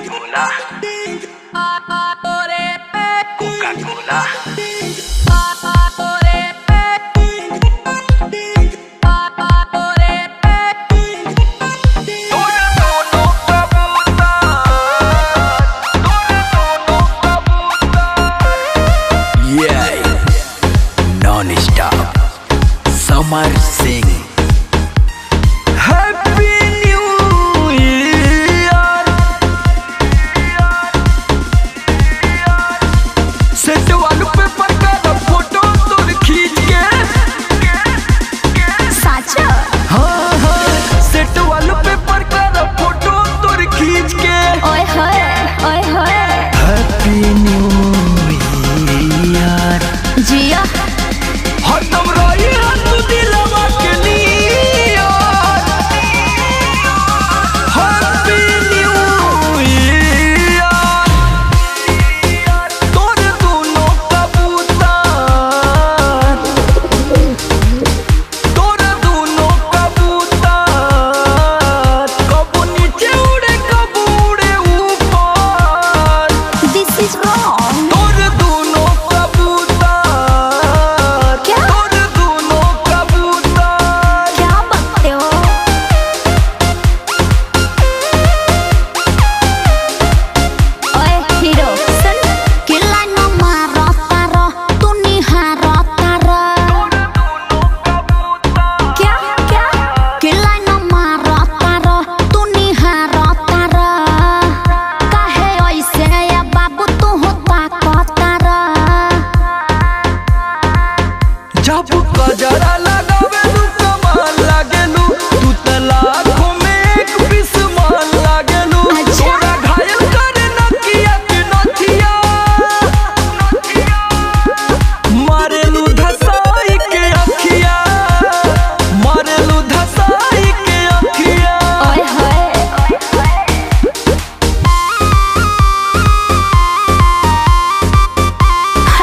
Coca-Cola, Coca-Cola. Samar Singh. Happy New Year. Set wallpaper का photo तोड़ खींच के साचा हाँ हाँ सेट वॉलपेपर का फोटो तोड़ खींच के ओए होए हैप्पी न्यू ईयर जिया हरदम रही तू दिलवा के नियर हैप्पी न्यू ईयर तोर दोनों कबूतर कबू नीचे उड़े कबू उड़े ऊपर दिस इज रॉन्ग तोर दोनों कबूतर क्या? तोर दोनों कबूतर क्या बकते हो ओए हीरो सुन किला न मारो तारो तू निहारो तारो क्या किला न मारो तारो तू निहारो तारो काहे ऐसे या बाबू तू होता को तारो जब गजरा लगावेलू कमाल लागेलू तू त लाखों में एक पीस माल लागेलू अच्छा। तोरा घायल करे नकिया के नथिया मारेलू धसाई के अखिया मारेलू धसाई के अखिया ओए होए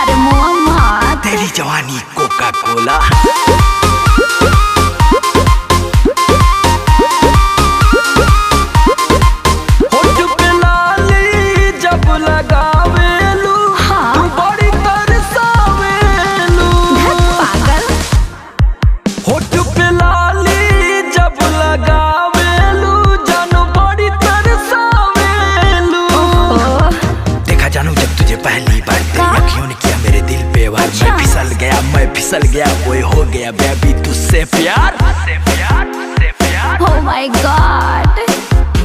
अरे मोहम्मद तेरी जवानी कोका-कोला। होठ पे लाली जब लगावेलू हाँ। तू बड़ी तरसावेलू पागल होठ पे लाली जब लगावेलू जानो बड़ी तरसावेलू देखा जानू जब तुझे पहली बार तेरी अखियों ने किया मेरे दिल पे वार अच्छा। मैं फिसल गया वो हो गया बेबी तुझसे प्यार ओ माय गॉड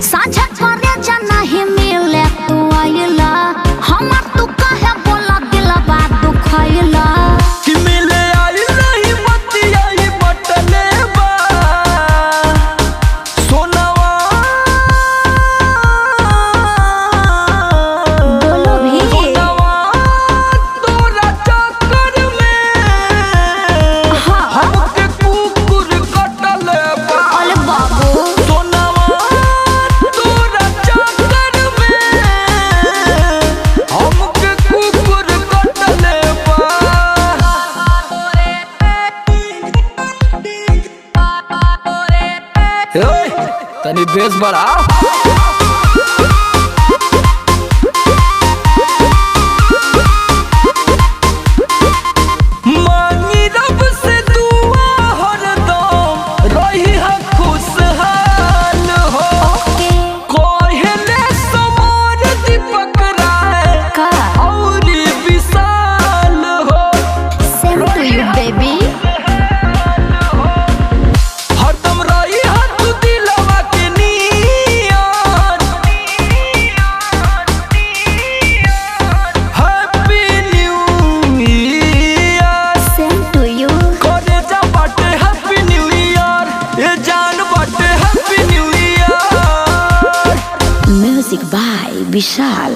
साझा करे जाना ही मिले तू आइला हमर तू कहे बोला दिलवा दुखाइला कि मिले आई नहीं बतियाई बटले बा सोनावा बोलो भी सोनावा तोरा चक्कर में हाँ हमके कुकुर कटले बा ओले बाबू सोनावा तोरा चक्कर में हमके कुकुर कटले बा ओए तनी बेस बढ़ाओ मांगी रब से दुआ हरदम रही है खुशहाल हो ओके कोहले समर दीपक राय का और विशाल हो सेम टू यू बेबी हरदम रही है तू दिलवा के near happy new year same to you करे जा बाटे हैप्पी न्यू ईयर ये जान बाटे happy new year music by Vishal